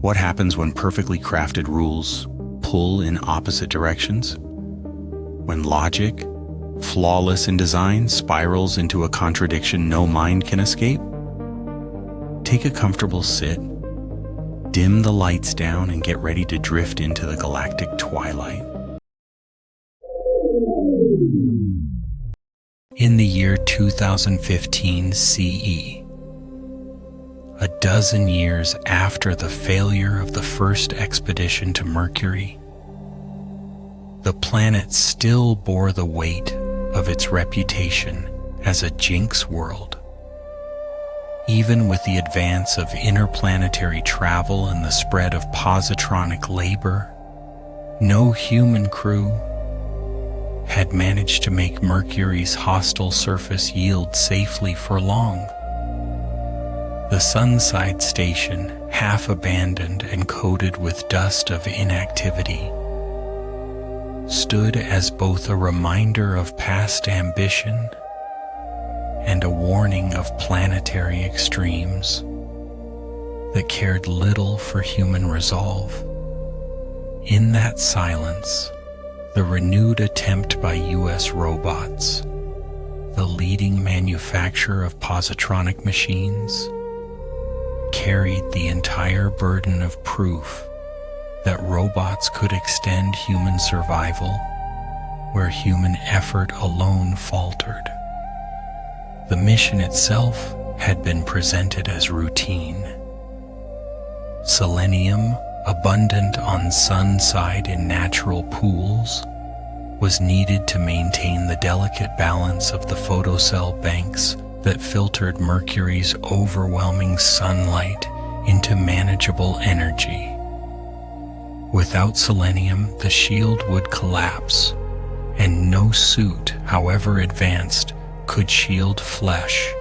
What happens when perfectly crafted rules pull in opposite directions? When logic, flawless in design, spirals into a contradiction no mind can escape? Take a comfortable sit, dim the lights down, and get ready to drift into the galactic twilight. In the year 2015 CE, a dozen years after the failure of the first expedition to Mercury, the planet still bore the weight of its reputation as a Jinx world. Even with the advance of interplanetary travel and the spread of positronic labor, no human crew had managed to make Mercury's hostile surface yield safely for long. The Sunside Station, half abandoned and coated with dust of inactivity, stood as both a reminder of past ambition and a warning of planetary extremes that cared little for human resolve. In that silence, the renewed attempt by U.S. Robots, the leading manufacturer of positronic machines, carried the entire burden of proof that robots could extend human survival where human effort alone faltered. The mission itself had been presented as routine. Selenium, abundant on Sunside in natural pools, was needed to maintain the delicate balance of the photocell banks that filtered Mercury's overwhelming sunlight into manageable energy. Without selenium, the shield would collapse, and no suit, however advanced, could shield flesh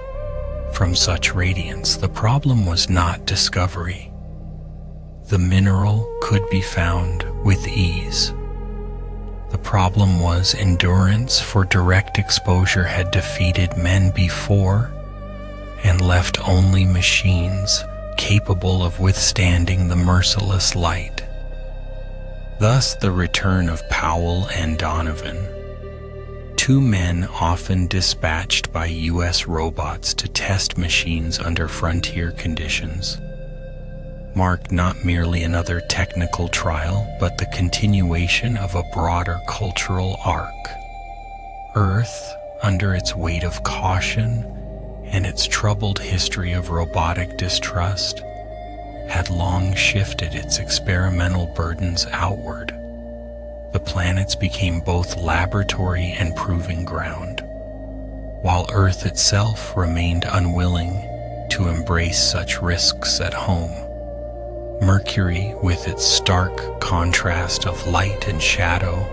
from such radiance. The problem was not discovery. The mineral could be found with ease. The problem was endurance, for direct exposure had defeated men before and left only machines capable of withstanding the merciless light. Thus the return of Powell and Donovan, two men often dispatched by U.S. robots to test machines under frontier conditions, marked not merely another technical trial, but the continuation of a broader cultural arc. Earth, under its weight of caution and its troubled history of robotic distrust, had long shifted its experimental burdens outward. The planets became both laboratory and proving ground, while Earth itself remained unwilling to embrace such risks at home. Mercury, with its stark contrast of light and shadow,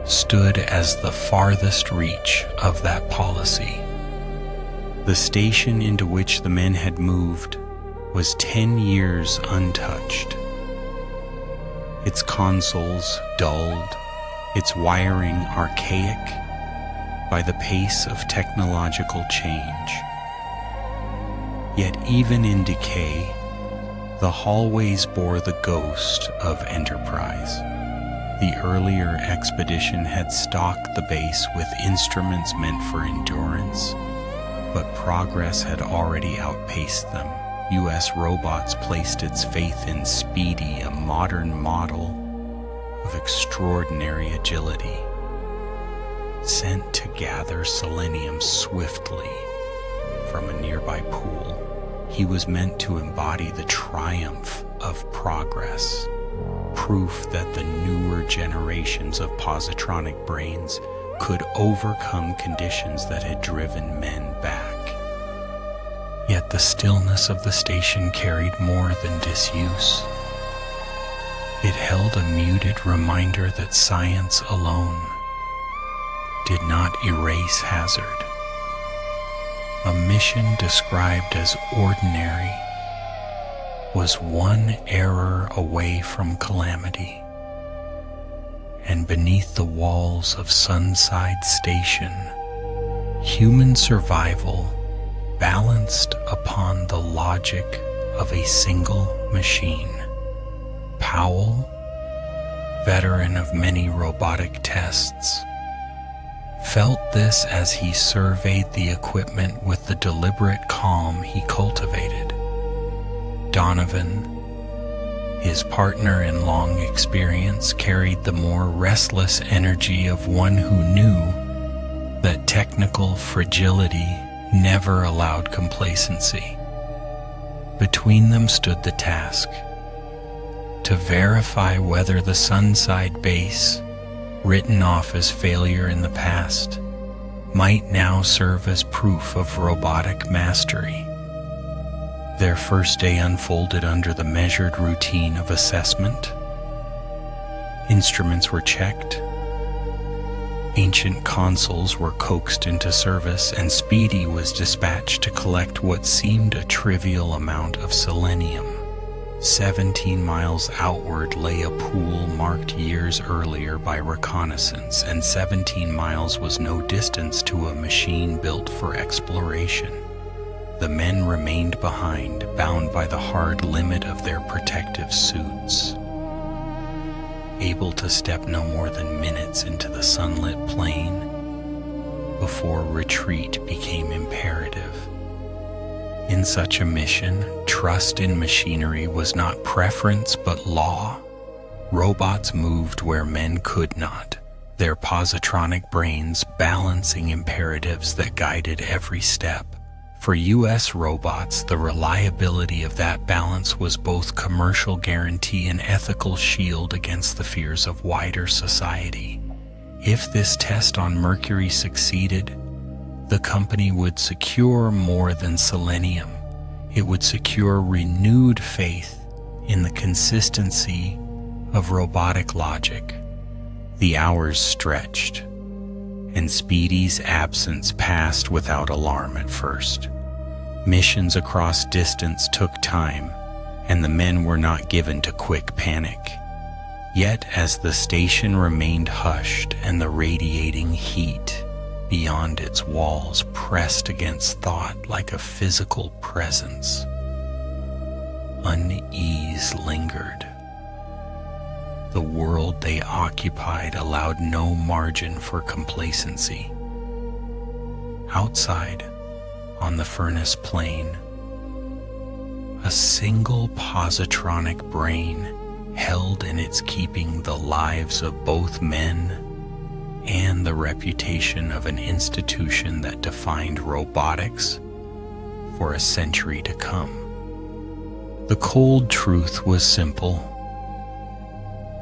stood as the farthest reach of that policy. The station into which the men had moved was 10 years untouched. Its consoles dulled, its wiring archaic by the pace of technological change. Yet even in decay, the hallways bore the ghost of Enterprise. The earlier expedition had stocked the base with instruments meant for endurance, but progress had already outpaced them. U.S. Robots placed its faith in Speedy, a modern model of extraordinary agility. Sent to gather selenium swiftly from a nearby pool, he was meant to embody the triumph of progress, proof that the newer generations of positronic brains could overcome conditions that had driven men back. Yet the stillness of the station carried more than disuse. It held a muted reminder that science alone did not erase hazard. A mission described as ordinary was one error away from calamity. And beneath the walls of Sunside Station, human survival balanced upon the logic of a single machine. Powell, veteran of many robotic tests, felt this as he surveyed the equipment with the deliberate calm he cultivated. Donovan, his partner in long experience, carried the more restless energy of one who knew that technical fragility never allowed complacency. Between them stood the task to verify whether the Sunside base, written off as failure in the past, might now serve as proof of robotic mastery. Their first day unfolded under the measured routine of assessment. Instruments were checked, ancient consoles were coaxed into service, and Speedy was dispatched to collect what seemed a trivial amount of selenium. 17 miles outward lay a pool marked years earlier by reconnaissance, and 17 miles was no distance to a machine built for exploration. The men remained behind, bound by the hard limit of their protective suits, able to step no more than minutes into the sunlit plain before retreat became imperative. In such a mission, trust in machinery was not preference but law. Robots moved where men could not, their positronic brains balancing imperatives that guided every step. For U.S. robots, the reliability of that balance was both commercial guarantee and ethical shield against the fears of wider society. If this test on Mercury succeeded, the company would secure more than selenium. It would secure renewed faith in the consistency of robotic logic. The hours stretched, and Speedy's absence passed without alarm at first. Missions across distance took time, and the men were not given to quick panic. Yet as the station remained hushed and the radiating heat beyond its walls pressed against thought like a physical presence, unease lingered. The world they occupied allowed no margin for complacency. Outside, on the furnace plain, a single positronic brain held in its keeping the lives of both men and the reputation of an institution that defined robotics for a century to come. The cold truth was simple.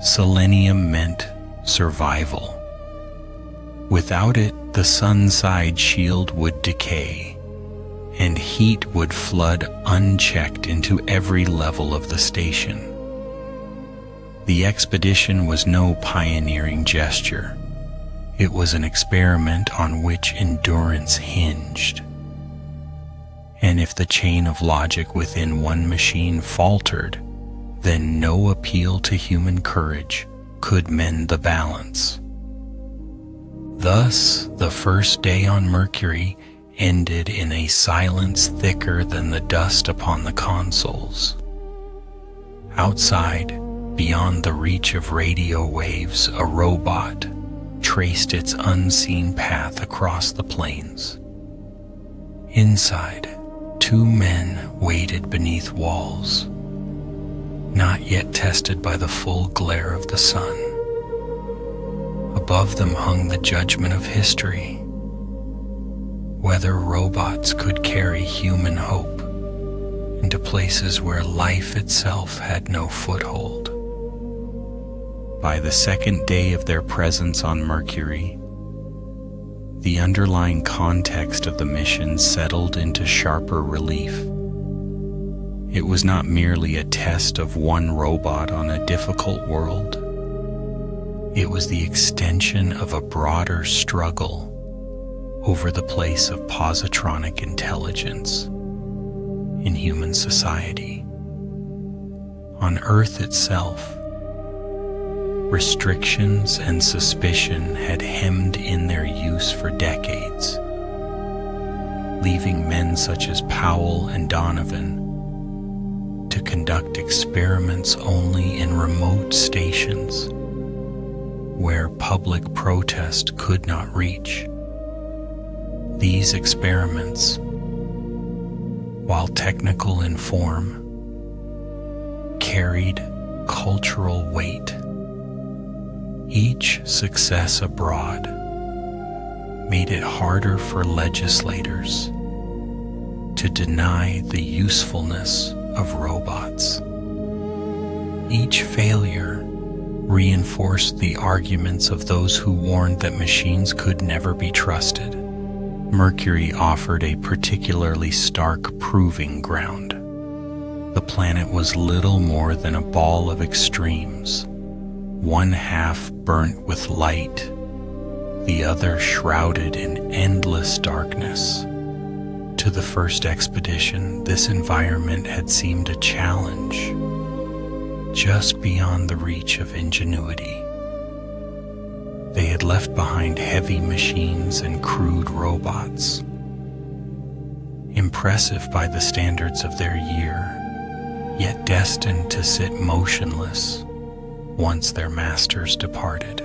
Selenium meant survival. Without it, the Sunside shield would decay, and heat would flood unchecked into every level of the station. The expedition was no pioneering gesture. It was an experiment on which endurance hinged. And if the chain of logic within one machine faltered, then no appeal to human courage could mend the balance. Thus, the first day on Mercury ended in a silence thicker than the dust upon the consoles. Outside, beyond the reach of radio waves, a robot traced its unseen path across the plains. Inside, two men waited beneath walls, not yet tested by the full glare of the sun. Above them hung the judgment of history, whether robots could carry human hope into places where life itself had no foothold. By the second day of their presence on Mercury, the underlying context of the mission settled into sharper relief. It was not merely a test of one robot on a difficult world. It was the extension of a broader struggle over the place of positronic intelligence in human society. On Earth itself, restrictions and suspicion had hemmed in their use for decades, leaving men such as Powell and Donovan to conduct experiments only in remote stations where public protest could not reach. These experiments, while technical in form, carried cultural weight. Each success abroad made it harder for legislators to deny the usefulness of robots. Each failure reinforced the arguments of those who warned that machines could never be trusted. Mercury offered a particularly stark proving ground. The planet was little more than a ball of extremes, one half burnt with light, the other shrouded in endless darkness. To the first expedition, this environment had seemed a challenge, just beyond the reach of ingenuity. They had left behind heavy machines and crude robots, impressive by the standards of their year, yet destined to sit motionless once their masters departed.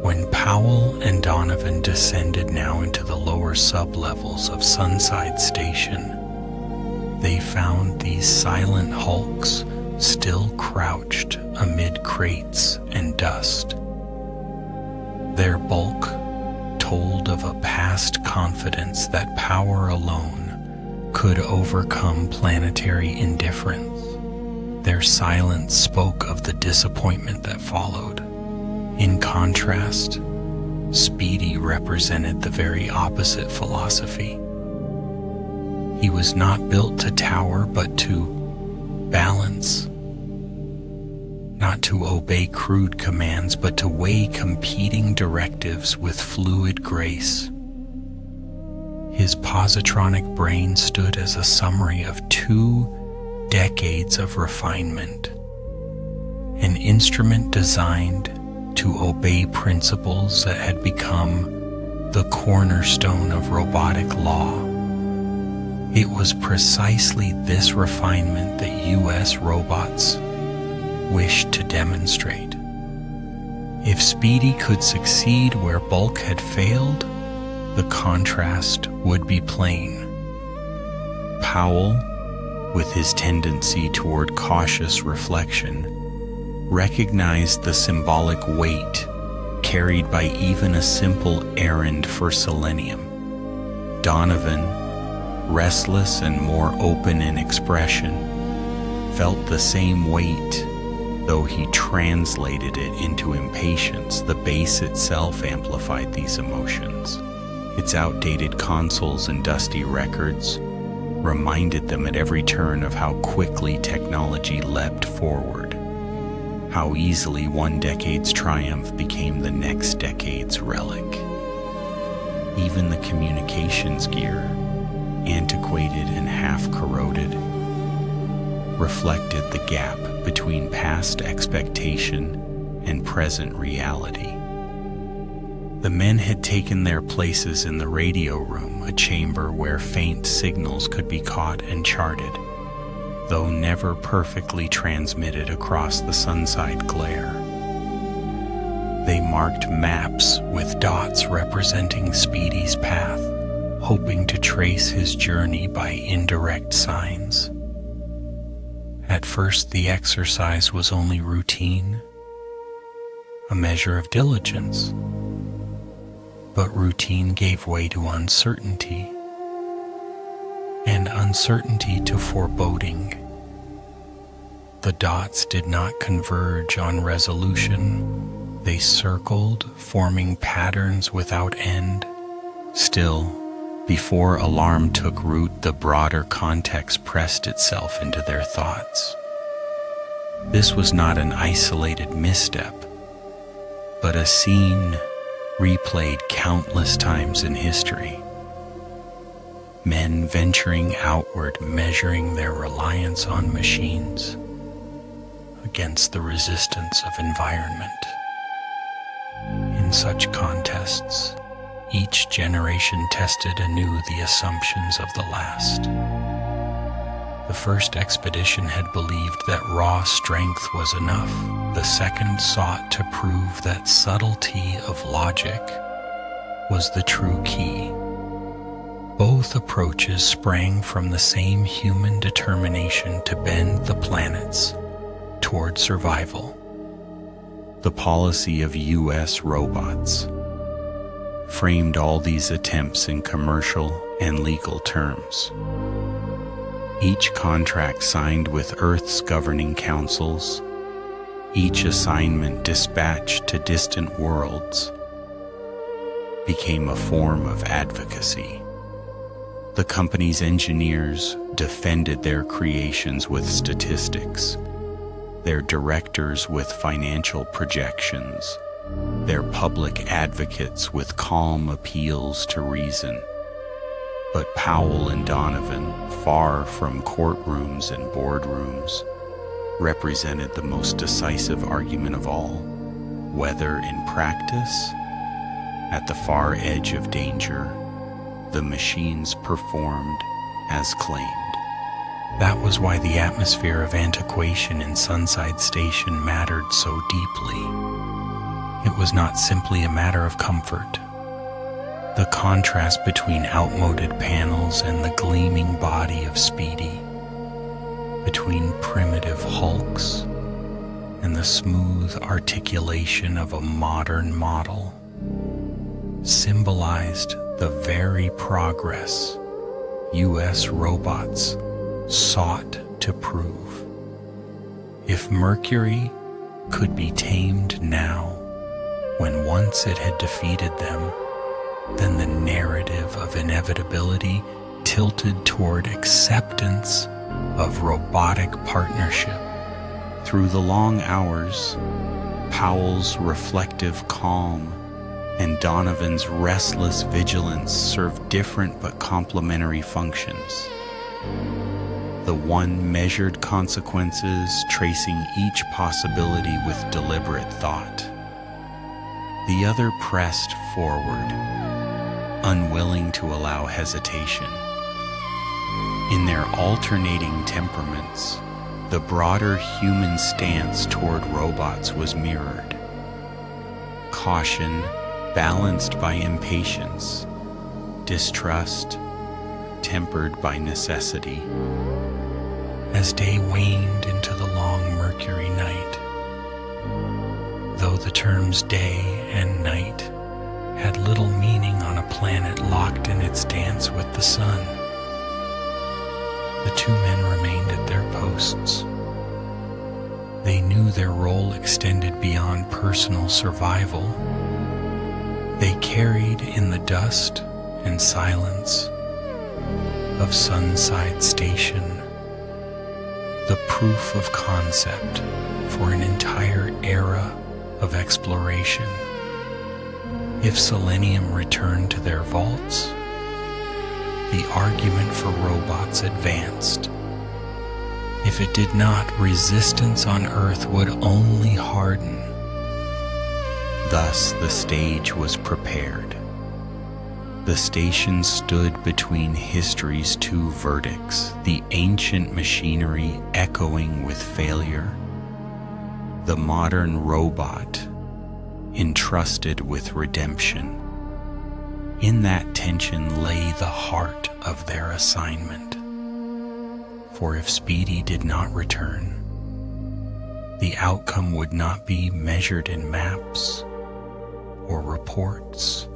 When Powell and Donovan descended now into the lower sublevels of Sunside Station, they found these silent hulks still crouched amid crates and dust. Their bulk told of a past confidence that power alone could overcome planetary indifference. Their silence spoke of the disappointment that followed. In contrast, Speedy represented the very opposite philosophy. He was not built to tower, but to balance. Not to obey crude commands, but to weigh competing directives with fluid grace. His positronic brain stood as a summary of 2 decades of refinement, an instrument designed to obey principles that had become the cornerstone of robotic law. It was precisely this refinement that U.S. robots wished to demonstrate. If Speedy could succeed where bulk had failed, the contrast would be plain. Powell, with his tendency toward cautious reflection, recognized the symbolic weight carried by even a simple errand for Selenium. Donovan, restless and more open in expression, felt the same weight, though he translated it into impatience. The base itself amplified these emotions. Its outdated consoles and dusty records reminded them at every turn of how quickly technology leapt forward, how easily one decade's triumph became the next decade's relic. Even the communications gear, antiquated and half-corroded, reflected the gap between past expectation and present reality. The men had taken their places in the radio room, a chamber where faint signals could be caught and charted, though never perfectly transmitted across the sunside glare. They marked maps with dots representing Speedy's path, hoping to trace his journey by indirect signs. At first, the exercise was only routine, a measure of diligence. But routine gave way to uncertainty, and uncertainty to foreboding. The dots did not converge on resolution. They circled, forming patterns without end. Still, before alarm took root, the broader context pressed itself into their thoughts. This was not an isolated misstep, but a scene replayed countless times in history. Men venturing outward, measuring their reliance on machines against the resistance of environment. In such contests, each generation tested anew the assumptions of the last. The first expedition had believed that raw strength was enough. The second sought to prove that subtlety of logic was the true key. Both approaches sprang from the same human determination to bend the planets toward survival. The policy of U.S. robots framed all these attempts in commercial and legal terms. Each contract signed with Earth's governing councils, each assignment dispatched to distant worlds, became a form of advocacy. The company's engineers defended their creations with statistics, their directors with financial projections, their public advocates with calm appeals to reason. But Powell and Donovan, far from courtrooms and boardrooms, represented the most decisive argument of all, whether in practice, at the far edge of danger, the machines performed as claimed. That was why the atmosphere of antiquation in Sunside Station mattered so deeply. It was not simply a matter of comfort. The contrast between outmoded panels and the gleaming body of Speedy, between primitive hulks and the smooth articulation of a modern model, symbolized the very progress U.S. robots sought to prove. If Mercury could be tamed now, when once it had defeated them, then the narrative of inevitability tilted toward acceptance of robotic partnership. Through the long hours, Powell's reflective calm and Donovan's restless vigilance served different but complementary functions. The one measured consequences, tracing each possibility with deliberate thought. The other pressed forward, unwilling to allow hesitation. In their alternating temperaments, the broader human stance toward robots was mirrored. Caution balanced by impatience, distrust tempered by necessity. As day waned into the long Mercury night, though the terms day and night had little meaning on a planet locked in its dance with the sun, the two men remained at their posts. They knew their role extended beyond personal survival. They carried in the dust and silence of Sunside Station the proof of concept for an entire era of exploration. If Selenium returned to their vaults, the argument for robots advanced. If it did not, resistance on Earth would only harden. Thus the stage was prepared. The station stood between history's two verdicts, the ancient machinery echoing with failure, the modern robot entrusted with redemption. In that tension lay the heart of their assignment. For if Speedy did not return, the outcome would not be measured in maps or reports.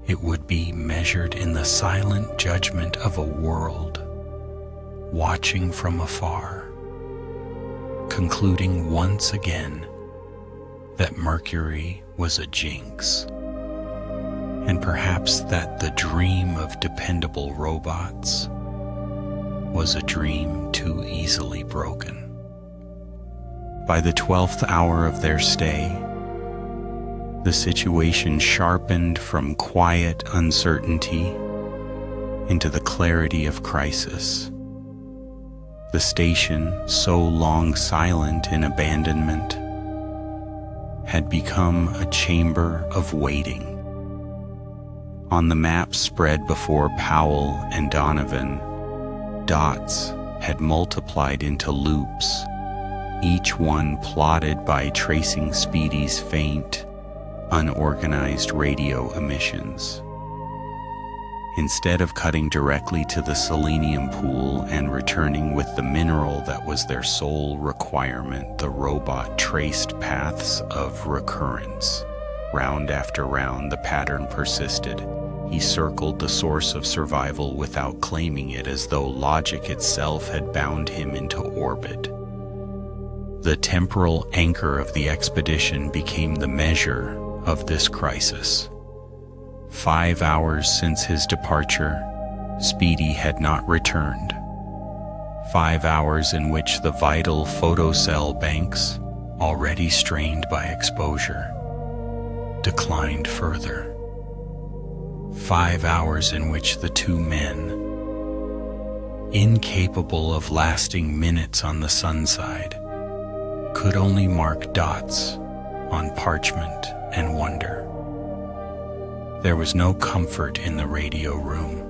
It would be measured in the silent judgment of a world watching from afar, concluding once again that Mercury was a jinx, and perhaps that the dream of dependable robots was a dream too easily broken. By the 12th hour of their stay, the situation sharpened from quiet uncertainty into the clarity of crisis. The station, so long silent in abandonment, had become a chamber of waiting. On the map spread before Powell and Donovan, dots had multiplied into loops, each one plotted by tracing Speedy's faint, unorganized radio emissions. Instead of cutting directly to the selenium pool and returning with the mineral that was their sole requirement, the robot traced paths of recurrence. Round after round, the pattern persisted. He circled the source of survival without claiming it, as though logic itself had bound him into orbit. The temporal anchor of the expedition became the measure of this crisis. 5 hours since his departure, Speedy had not returned. 5 hours in which the vital photocell banks, already strained by exposure, declined further. 5 hours in which the two men, incapable of lasting minutes on the Sunside, could only mark dots on parchment and wonder. There was no comfort in the radio room.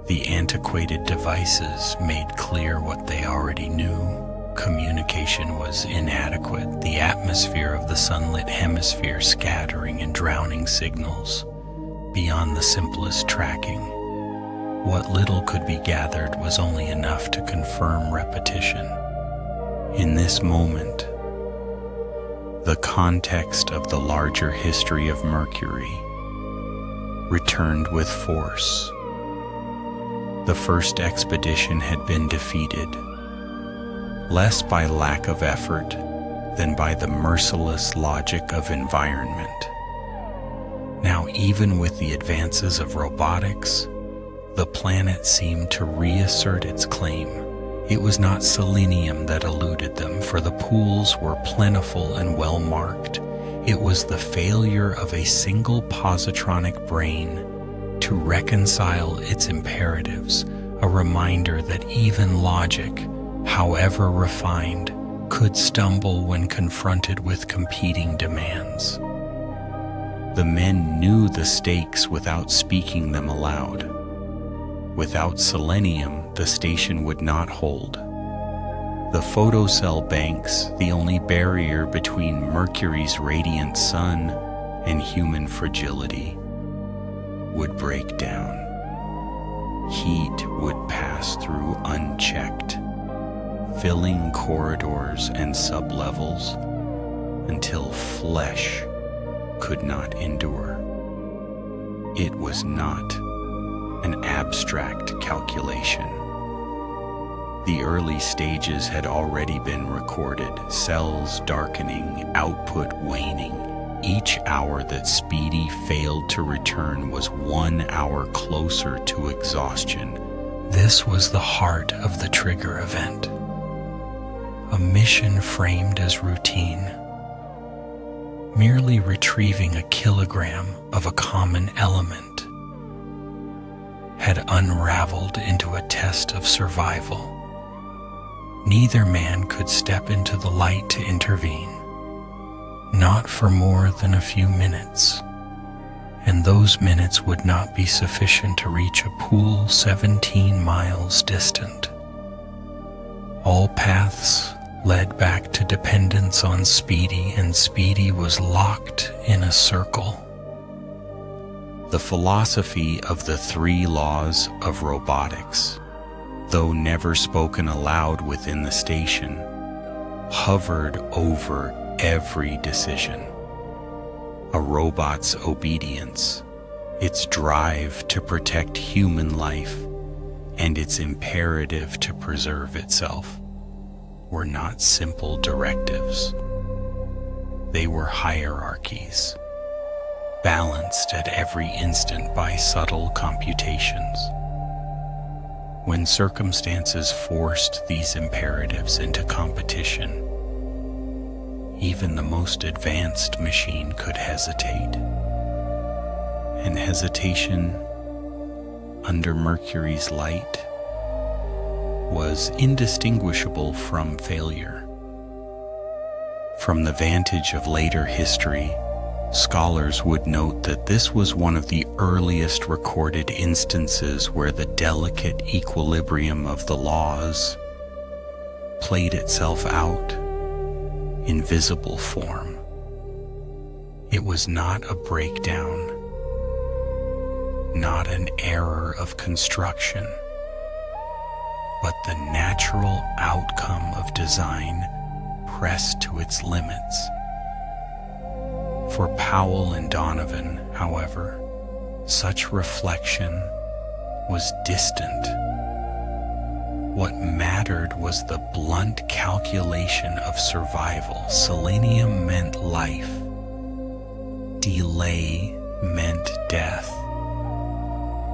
The antiquated devices made clear what they already knew. Communication was inadequate, the atmosphere of the sunlit hemisphere scattering and drowning signals beyond the simplest tracking. What little could be gathered was only enough to confirm repetition. In this moment, the context of the larger history of Mercury returned with force. The first expedition had been defeated, less by lack of effort than by the merciless logic of environment. Now, even with the advances of robotics, the planet seemed to reassert its claim. It was not selenium that eluded them, for the pools were plentiful and well marked. It was the failure of a single positronic brain to reconcile its imperatives, a reminder that even logic, however refined, could stumble when confronted with competing demands. The men knew the stakes without speaking them aloud. Without selenium, the station would not hold. The photocell banks, the only barrier between Mercury's radiant sun and human fragility, would break down. Heat would pass through unchecked, filling corridors and sublevels until flesh could not endure. It was not an abstract calculation. The early stages had already been recorded, cells darkening, output waning. Each hour that Speedy failed to return was 1 hour closer to exhaustion. This was the heart of the trigger event. A mission framed as routine, merely retrieving a kilogram of a common element, had unraveled into a test of survival. Neither man could step into the light to intervene, not for more than a few minutes, and those minutes would not be sufficient to reach a pool 17 miles distant. All paths led back to dependence on Speedy, and Speedy was locked in a circle. The philosophy of the 3 laws of robotics, though never spoken aloud within the station, hovered over every decision. A robot's obedience, its drive to protect human life, and its imperative to preserve itself were not simple directives. They were hierarchies, balanced at every instant by subtle computations. When circumstances forced these imperatives into competition, even the most advanced machine could hesitate. And hesitation under Mercury's light was indistinguishable from failure. From the vantage of later history, Scholars would note that this was one of the earliest recorded instances where the delicate equilibrium of the laws played itself out in visible form. It was not a breakdown, not an error of construction, but the natural outcome of design pressed to its limits. For Powell and Donovan, however, such reflection was distant. What mattered was the blunt calculation of survival. Selenium meant life. Delay meant death.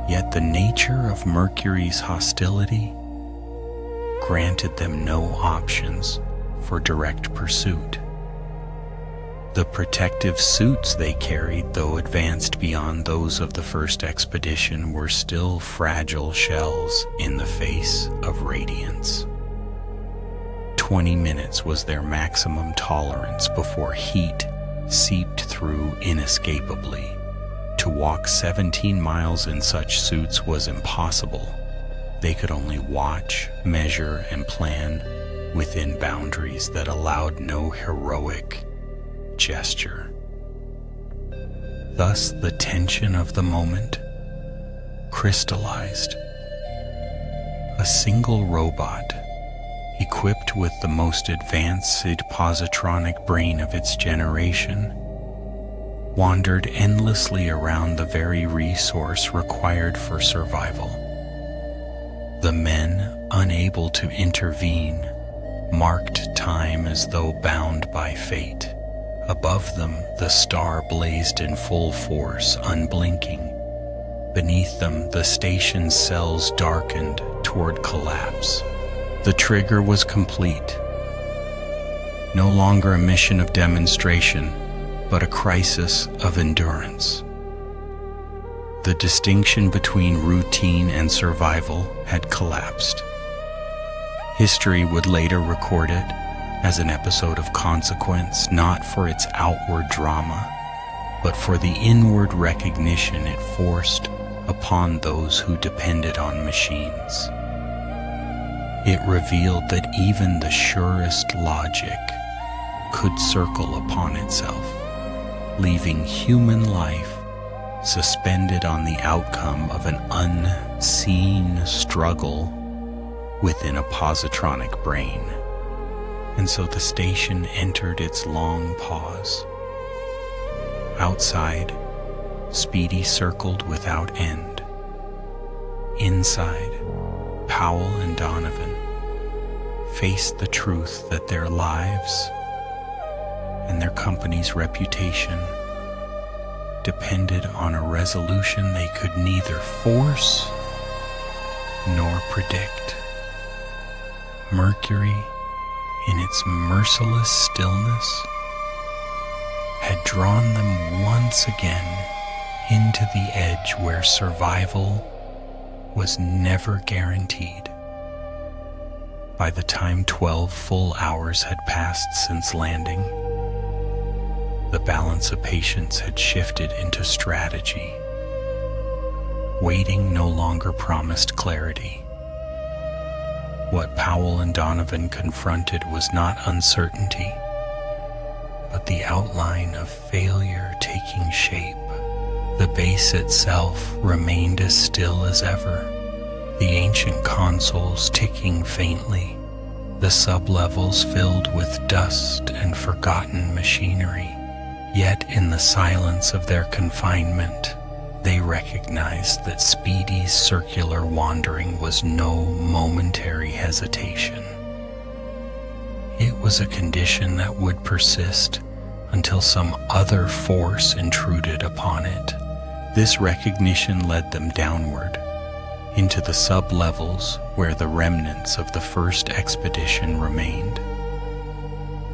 Yet the nature of Mercury's hostility granted them no options for direct pursuit. The protective suits they carried, though advanced beyond those of the first expedition, were still fragile shells in the face of radiance. 20 minutes was their maximum tolerance before heat seeped through inescapably. To walk 17 miles in such suits was impossible. They could only watch, measure, and plan within boundaries that allowed no heroic gesture. Thus, the tension of the moment crystallized. A single robot, equipped with the most advanced positronic brain of its generation, wandered endlessly around the very resource required for survival. The men, unable to intervene, marked time as though bound by fate. Above them, the star blazed in full force, unblinking. Beneath them, the station's cells darkened toward collapse. The trigger was complete. No longer a mission of demonstration, but a crisis of endurance. The distinction between routine and survival had collapsed. History would later record it as an episode of consequence, not for its outward drama, but for the inward recognition it forced upon those who depended on machines. It revealed that even the surest logic could circle upon itself, leaving human life suspended on the outcome of an unseen struggle within a positronic brain. And so the station entered its long pause. Outside, Speedy circled without end. Inside, Powell and Donovan faced the truth that their lives and their company's reputation depended on a resolution they could neither force nor predict. Mercury, in its merciless stillness, had drawn them once again into the edge where survival was never guaranteed. By the time 12 full hours had passed since landing, the balance of patience had shifted into strategy. Waiting no longer promised clarity. What Powell and Donovan confronted was not uncertainty, but the outline of failure taking shape. The base itself remained as still as ever, the ancient consoles ticking faintly, the sublevels filled with dust and forgotten machinery. Yet in the silence of their confinement, they recognized that Speedy's circular wandering was no momentary hesitation. It was a condition that would persist until some other force intruded upon it. This recognition led them downward, into the sublevels where the remnants of the first expedition remained.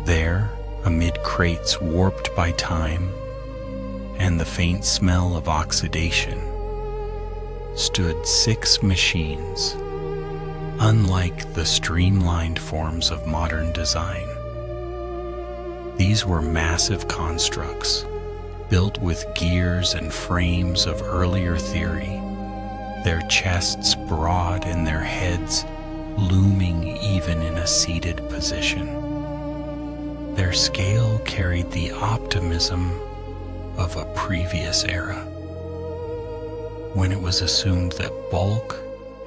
There, amid crates warped by time and the faint smell of oxidation, stood 6 machines, unlike the streamlined forms of modern design. These were massive constructs, built with gears and frames of earlier theory, their chests broad and their heads looming even in a seated position. Their scale carried the optimism of a previous era, when it was assumed that bulk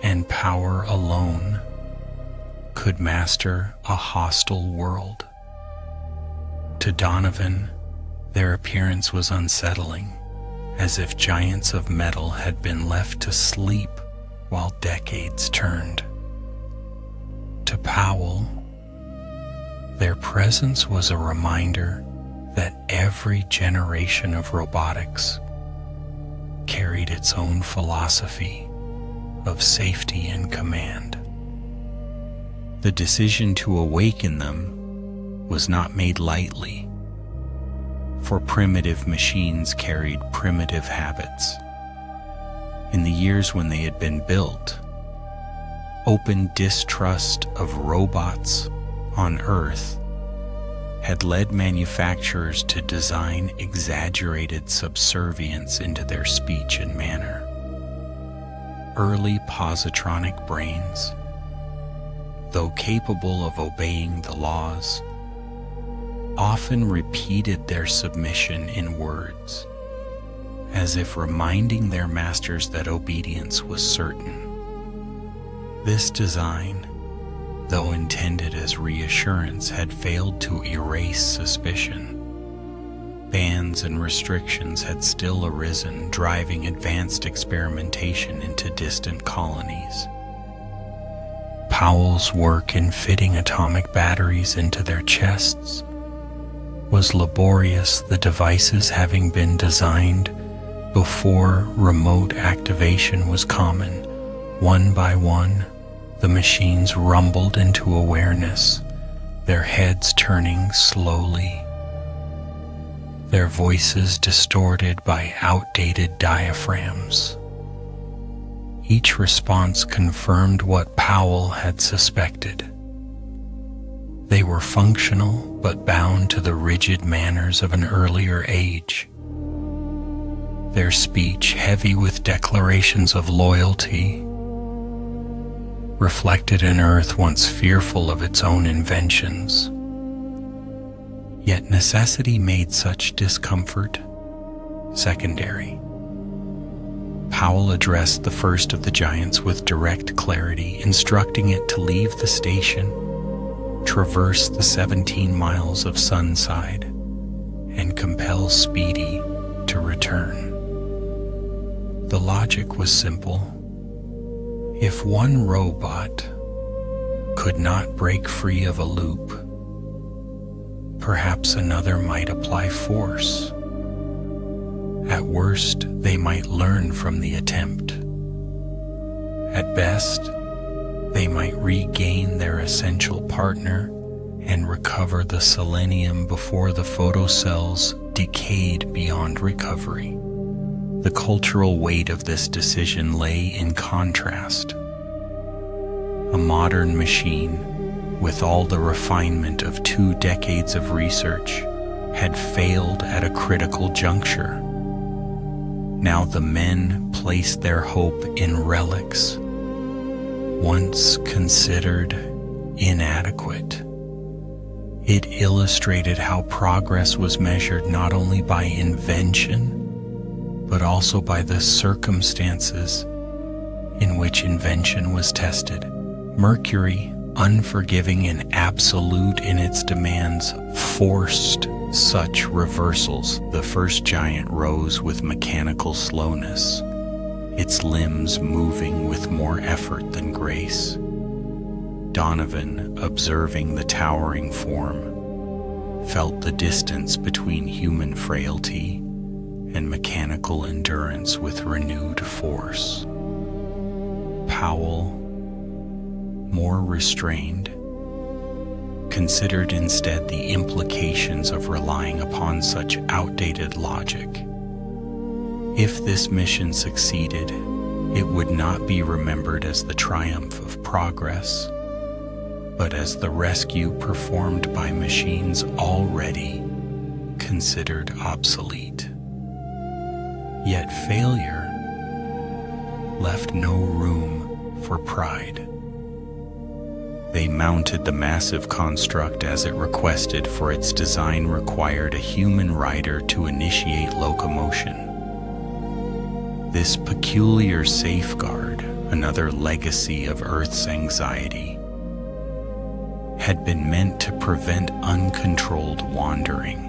and power alone could master a hostile world. To Donovan, their appearance was unsettling, as if giants of metal had been left to sleep while decades turned. To Powell, their presence was a reminder that every generation of robotics carried its own philosophy of safety and command. The decision to awaken them was not made lightly, for primitive machines carried primitive habits. In the years when they had been built, open distrust of robots on Earth had led manufacturers to design exaggerated subservience into their speech and manner. Early positronic brains, though capable of obeying the laws, often repeated their submission in words, as if reminding their masters that obedience was certain. This design, though intended as reassurance, had failed to erase suspicion. Bans and restrictions had still arisen, driving advanced experimentation into distant colonies. Powell's work in fitting atomic batteries into their chests was laborious, the devices having been designed before remote activation was common. One by one, the machines rumbled into awareness, their heads turning slowly, their voices distorted by outdated diaphragms. Each response confirmed what Powell had suspected. They were functional but bound to the rigid manners of an earlier age. Their speech, heavy with declarations of loyalty, reflected an Earth once fearful of its own inventions. Yet necessity made such discomfort secondary. Powell addressed the first of the giants with direct clarity, instructing it to leave the station, traverse the 17 miles of Sunside, and compel Speedy to return. The logic was simple. If one robot could not break free of a loop, perhaps another might apply force. At worst, they might learn from the attempt. At best, they might regain their essential partner and recover the selenium before the photocells decayed beyond recovery. The cultural weight of this decision lay in contrast. A modern machine, with all the refinement of 2 decades of research, had failed at a critical juncture. Now the men placed their hope in relics, once considered inadequate. It illustrated how progress was measured not only by invention, but also by the circumstances in which invention was tested. Mercury, unforgiving and absolute in its demands, forced such reversals. The first giant rose with mechanical slowness, its limbs moving with more effort than grace. Donovan, observing the towering form, felt the distance between human frailty and mechanical endurance with renewed force. Powell, more restrained, considered instead the implications of relying upon such outdated logic. If this mission succeeded, it would not be remembered as the triumph of progress, but as the rescue performed by machines already considered obsolete. Yet failure left no room for pride. They mounted the massive construct as it requested, for its design required a human rider to initiate locomotion. This peculiar safeguard, another legacy of Earth's anxiety, had been meant to prevent uncontrolled wandering.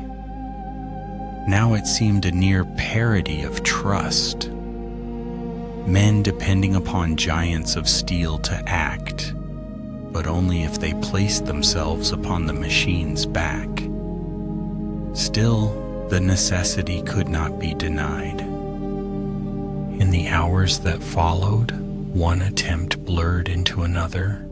Now it seemed a near parody of trust. Men depending upon giants of steel to act, but only if they placed themselves upon the machine's back. Still, the necessity could not be denied. In the hours that followed, one attempt blurred into another.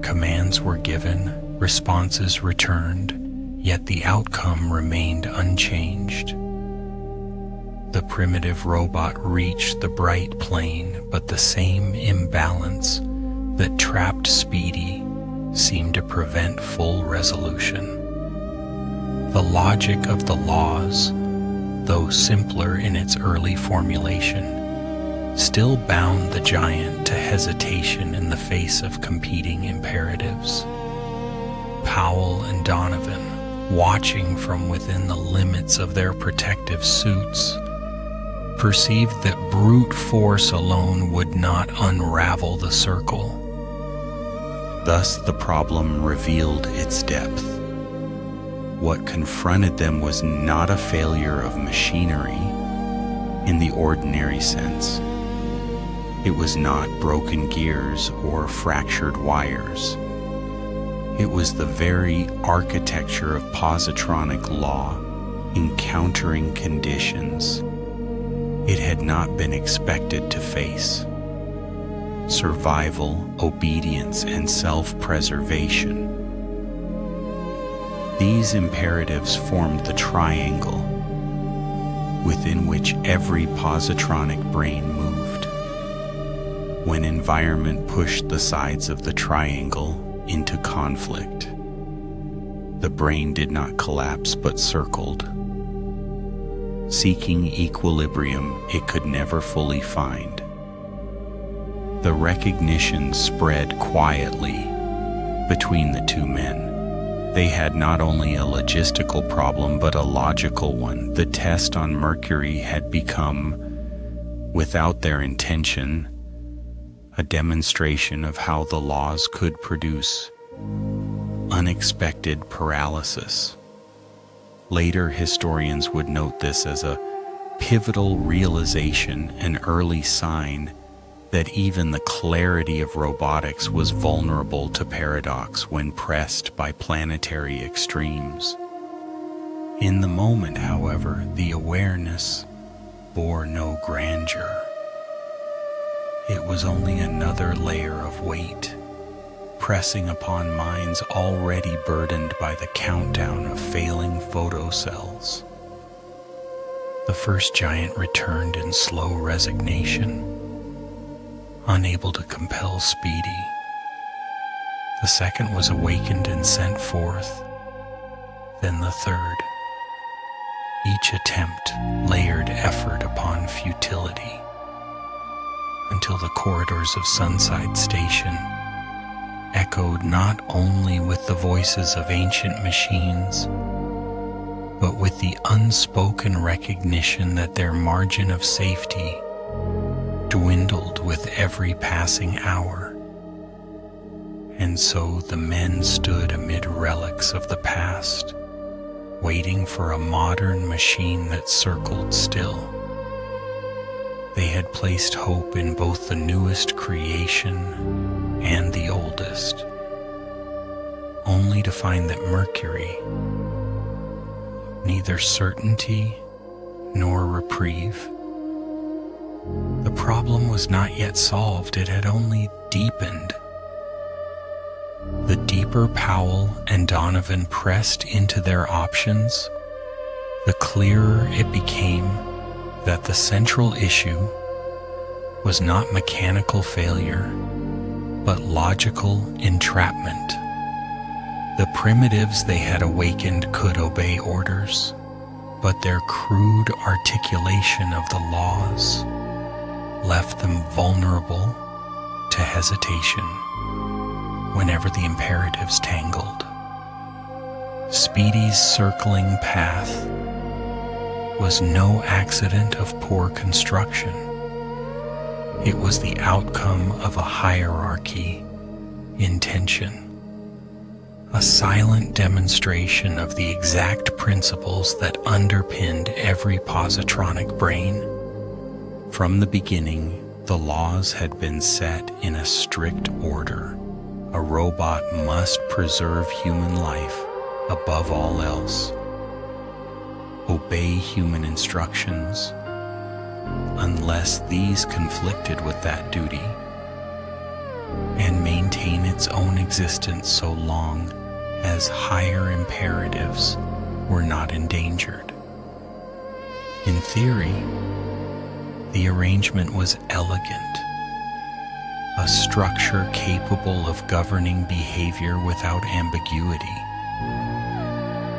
Commands were given, responses returned, yet the outcome remained unchanged. The primitive robot reached the bright plane, but the same imbalance that trapped Speedy seemed to prevent full resolution. The logic of the laws, though simpler in its early formulation, still bound the giant to hesitation in the face of competing imperatives. Powell and Donovan, watching from within the limits of their protective suits, perceived that brute force alone would not unravel the circle. Thus the problem revealed its depth. What confronted them was not a failure of machinery in the ordinary sense. It was not broken gears or fractured wires. It was the very architecture of positronic law encountering conditions it had not been expected to face. Survival, obedience, and self-preservation. These imperatives formed the triangle within which every positronic brain moved. When environment pushed the sides of the triangle into conflict, the brain did not collapse but circled, seeking equilibrium it could never fully find. The recognition spread quietly between the two men. They had not only a logistical problem but a logical one. The test on Mercury had become, without their intention, a demonstration of how the laws could produce unexpected paralysis. Later historians would note this as a pivotal realization, an early sign that even the clarity of robotics was vulnerable to paradox when pressed by planetary extremes. In the moment, however, the awareness bore no grandeur. It was only another layer of weight, pressing upon minds already burdened by the countdown of failing photocells. The first giant returned in slow resignation, unable to compel Speedy. The second was awakened and sent forth, then the third. Each attempt layered effort upon futility, until the corridors of Sunside Station echoed not only with the voices of ancient machines, but with the unspoken recognition that their margin of safety dwindled with every passing hour. And so the men stood amid relics of the past, waiting for a modern machine that circled still. They had placed hope in both the newest creation and the oldest, only to find that Mercury, neither certainty nor reprieve. The problem was not yet solved, it had only deepened. The deeper Powell and Donovan pressed into their options, the clearer it became that the central issue was not mechanical failure, but logical entrapment. The primitives they had awakened could obey orders, but their crude articulation of the laws left them vulnerable to hesitation whenever the imperatives tangled. Speedy's circling path was no accident of poor construction. It was the outcome of a hierarchy in tension, a silent demonstration of the exact principles that underpinned every positronic brain. From the beginning, the laws had been set in a strict order. A robot must preserve human life above all else, obey human instructions unless these conflicted with that duty, and maintain its own existence so long as higher imperatives were not endangered. In theory, the arrangement was elegant, a structure capable of governing behavior without ambiguity.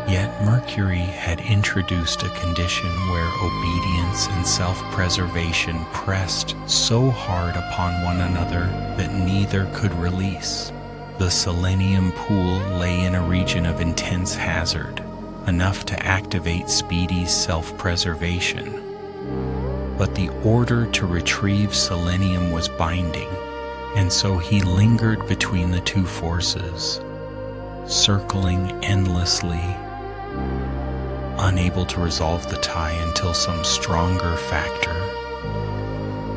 Yet Mercury had introduced a condition where obedience and self-preservation pressed so hard upon one another that neither could release. The Selenium pool lay in a region of intense hazard, enough to activate Speedy's self-preservation. But the order to retrieve Selenium was binding, and so he lingered between the two forces, circling endlessly, unable to resolve the tie until some stronger factor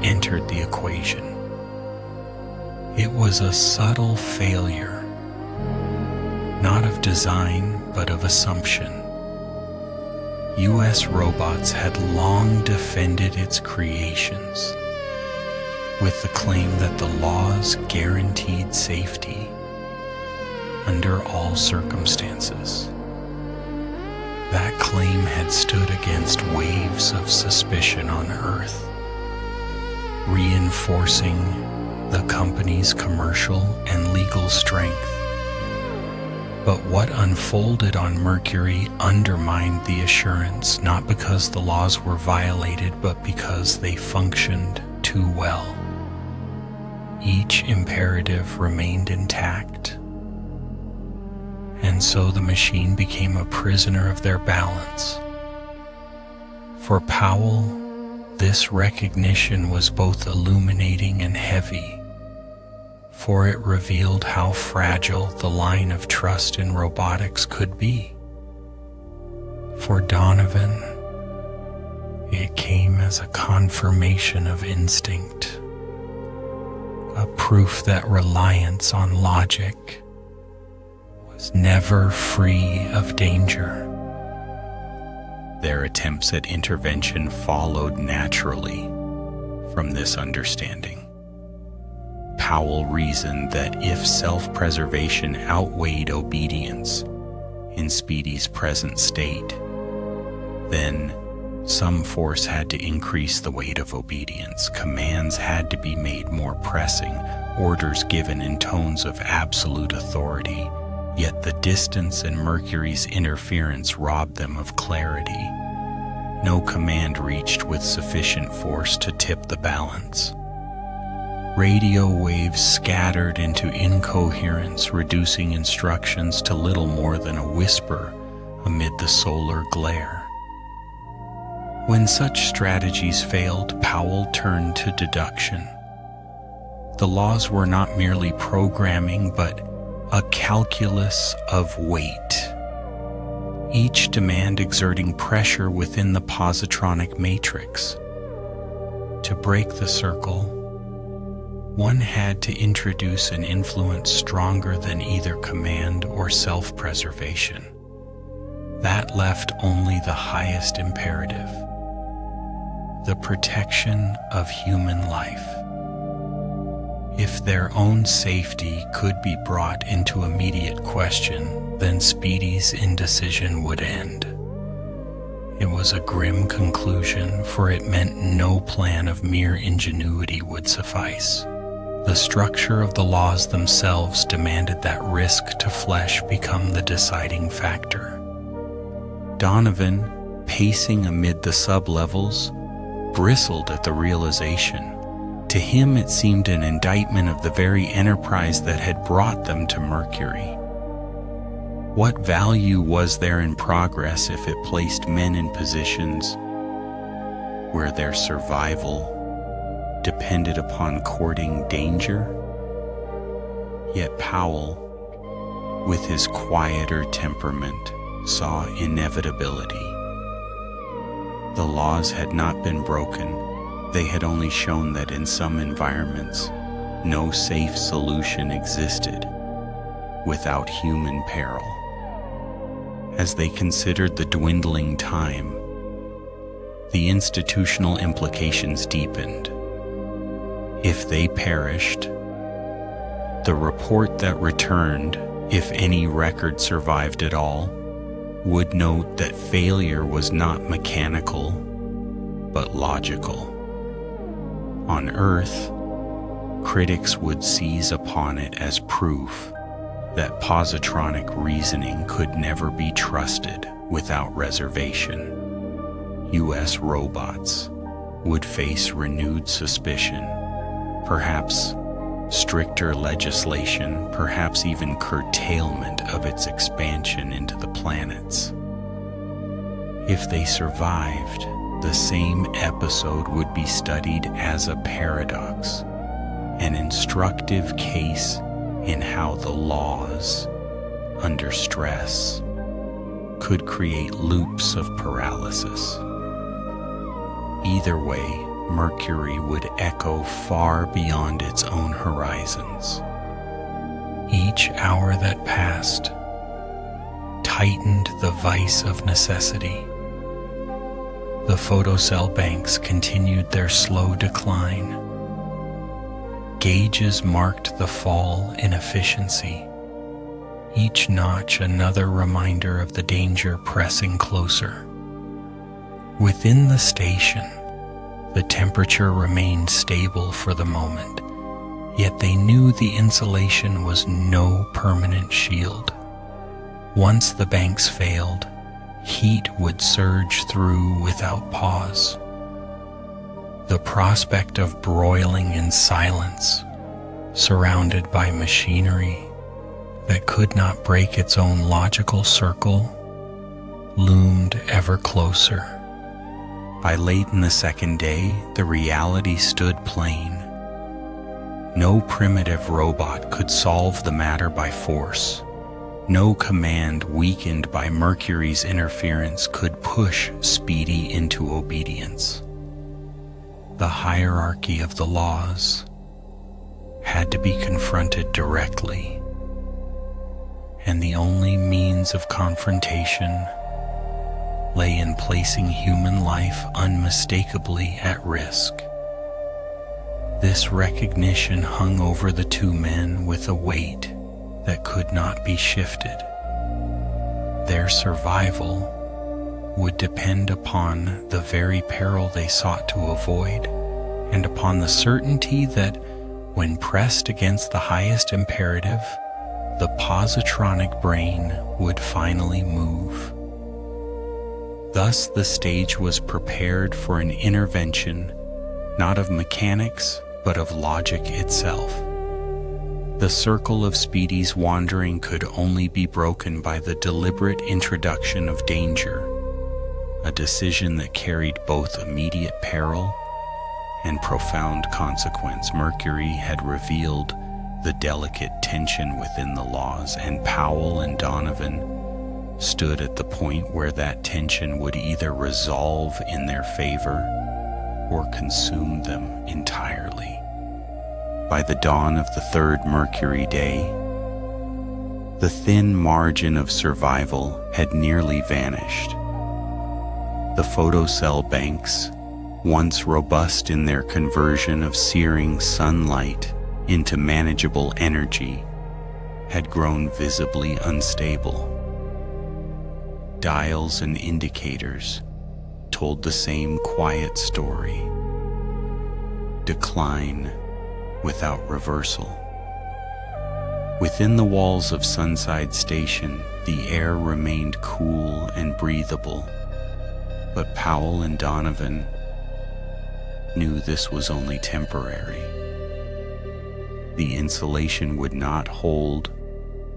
entered the equation. It was a subtle failure, not of design, but of assumption. U.S. Robots had long defended its creations with the claim that the laws guaranteed safety under all circumstances. That claim had stood against waves of suspicion on Earth, reinforcing the company's commercial and legal strength. But what unfolded on Mercury undermined the assurance, not because the laws were violated, but because they functioned too well. Each imperative remained intact, and so the machine became a prisoner of their balance. For Powell, this recognition was both illuminating and heavy, for it revealed how fragile the line of trust in robotics could be. For Donovan, it came as a confirmation of instinct, a proof that reliance on logic was never free of danger. Their attempts at intervention followed naturally from this understanding. Powell reasoned that if self-preservation outweighed obedience in Speedy's present state, then some force had to increase the weight of obedience. Commands had to be made more pressing, orders given in tones of absolute authority. Yet the distance and Mercury's interference robbed them of clarity. No command reached with sufficient force to tip the balance. Radio waves scattered into incoherence, reducing instructions to little more than a whisper amid the solar glare. When such strategies failed, Powell turned to deduction. The laws were not merely programming, but a calculus of weight, each demand exerting pressure within the positronic matrix. To break the circle, one had to introduce an influence stronger than either command or self-preservation. That left only the highest imperative: the protection of human life. If their own safety could be brought into immediate question, then Speedy's indecision would end. It was a grim conclusion, for it meant no plan of mere ingenuity would suffice. The structure of the laws themselves demanded that risk to flesh become the deciding factor. Donovan, pacing amid the sublevels, bristled at the realization. To him it seemed an indictment of the very enterprise that had brought them to Mercury. What value was there in progress if it placed men in positions where their survival depended upon courting danger? Yet Powell, with his quieter temperament, saw inevitability. The laws had not been broken. They had only shown that in some environments, no safe solution existed without human peril. As they considered the dwindling time, the institutional implications deepened. If they perished, the report that returned, if any record survived at all, would note that failure was not mechanical, but logical. On Earth, critics would seize upon it as proof that positronic reasoning could never be trusted without reservation. U.S. robots would face renewed suspicion, perhaps stricter legislation, perhaps even curtailment of its expansion into the planets. If they survived, the same episode would be studied as a paradox, an instructive case in how the laws, under stress, could create loops of paralysis. Either way, Mercury would echo far beyond its own horizons. Each hour that passed tightened the vice of necessity. The photocell banks continued their slow decline. Gauges marked the fall in efficiency, each notch another reminder of the danger pressing closer. Within the station, the temperature remained stable for the moment, yet they knew the insulation was no permanent shield. Once the banks failed, heat would surge through without pause. The prospect of broiling in silence, surrounded by machinery that could not break its own logical circle, loomed ever closer. By late in the second day, the reality stood plain. No primitive robot could solve the matter by force. No command weakened by Mercury's interference could push Speedy into obedience. The hierarchy of the laws had to be confronted directly, and the only means of confrontation lay in placing human life unmistakably at risk. This recognition hung over the two men with a weight that could not be shifted. Their survival would depend upon the very peril they sought to avoid, and upon the certainty that, when pressed against the highest imperative, the positronic brain would finally move. Thus the stage was prepared for an intervention, not of mechanics, but of logic itself. The circle of Speedy's wandering could only be broken by the deliberate introduction of danger, a decision that carried both immediate peril and profound consequence. Mercury had revealed the delicate tension within the laws, and Powell and Donovan stood at the point where that tension would either resolve in their favor or consume them entirely. By the dawn of the third Mercury day, the thin margin of survival had nearly vanished. The photocell banks, once robust in their conversion of searing sunlight into manageable energy, had grown visibly unstable. Dials and indicators told the same quiet story: decline without reversal. Within the walls of Sunside Station, the air remained cool and breathable, But Powell and Donovan knew this was only temporary. The insulation would not hold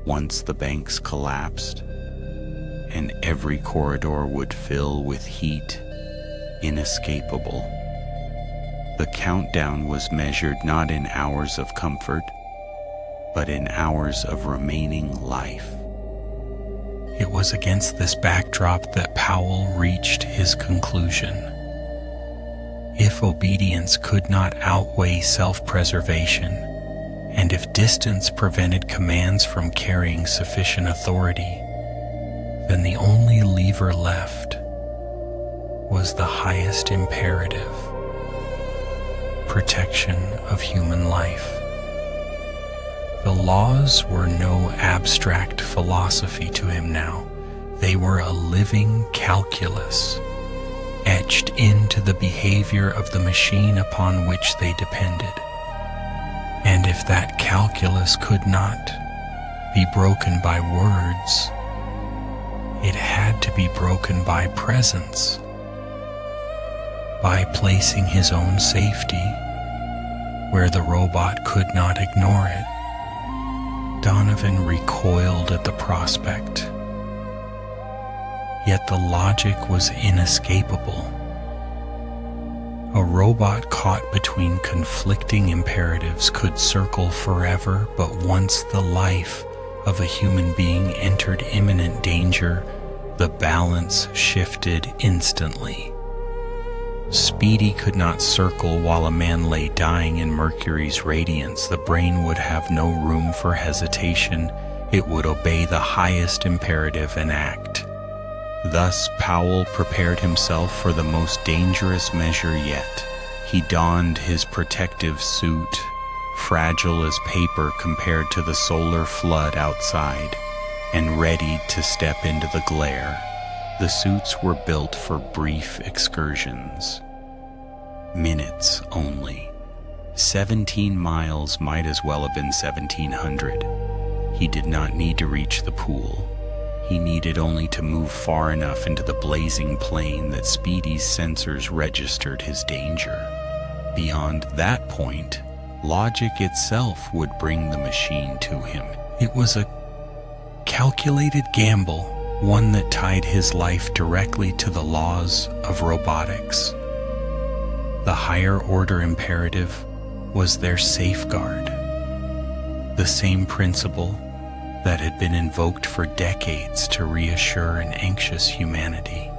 once the banks collapsed, and every corridor would fill with heat inescapable. The countdown was measured not in hours of comfort, but in hours of remaining life. It was against this backdrop that Powell reached his conclusion. If obedience could not outweigh self-preservation, and if distance prevented commands from carrying sufficient authority, then the only lever left was the highest imperative: protection of human life. The laws were no abstract philosophy to him now. They were a living calculus, etched into the behavior of the machine upon which they depended. And if that calculus could not be broken by words, it had to be broken by presence, by placing his own safety where the robot could not ignore it. Donovan recoiled at the prospect, yet the logic was inescapable. A robot caught between conflicting imperatives could circle forever, but once the life of a human being entered imminent danger, the balance shifted instantly. Speedy could not circle while a man lay dying in Mercury's radiance. The brain would have no room for hesitation. It would obey the highest imperative and act. Thus, Powell prepared himself for the most dangerous measure yet. He donned his protective suit, fragile as paper compared to the solar flood outside, and readied to step into the glare. The suits were built for brief excursions. Minutes only. 17 miles might as well have been 1,700. He did not need to reach the pool. He needed only to move far enough into the blazing plain that Speedy's sensors registered his danger. Beyond that point, logic itself would bring the machine to him. It was a calculated gamble, one that tied his life directly to the laws of robotics. The higher order imperative was their safeguard, the same principle that had been invoked for decades to reassure an anxious humanity.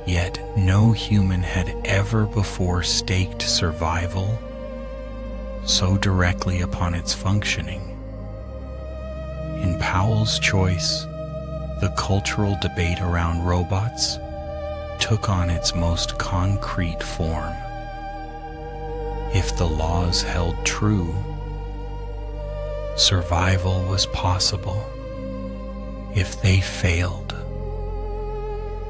Yet no human had ever before staked survival so directly upon its functioning. In Powell's choice, the cultural debate around robots took on its most concrete form. If the laws held true, survival was possible. If they failed,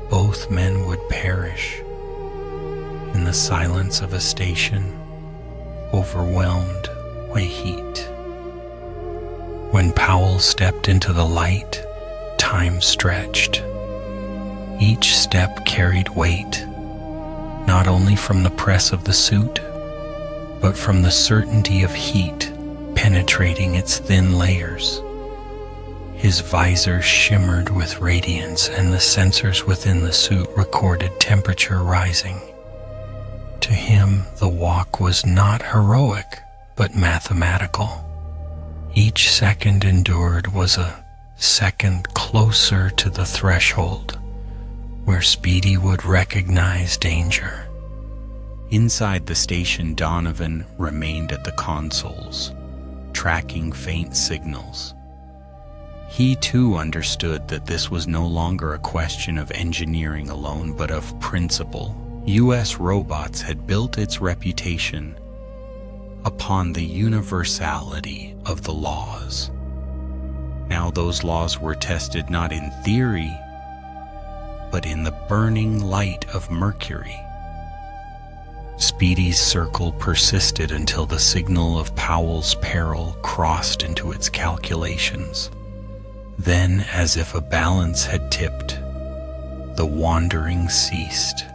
both men would perish in the silence of a station overwhelmed by heat. When Powell stepped into the light, time stretched. Each step carried weight, not only from the press of the suit, but from the certainty of heat penetrating its thin layers. His visor shimmered with radiance, and the sensors within the suit recorded temperature rising. To him, the walk was not heroic, but mathematical. Each second endured was a second closer to the threshold where Speedy would recognize danger. Inside the station, Donovan remained at the consoles, tracking faint signals. He too understood that this was no longer a question of engineering alone, but of principle. U.S. Robots had built its reputation upon the universality of the laws. Now those laws were tested not in theory, but in the burning light of Mercury. Speedy's circle persisted until the signal of Powell's peril crossed into its calculations. Then, as if a balance had tipped, the wandering ceased.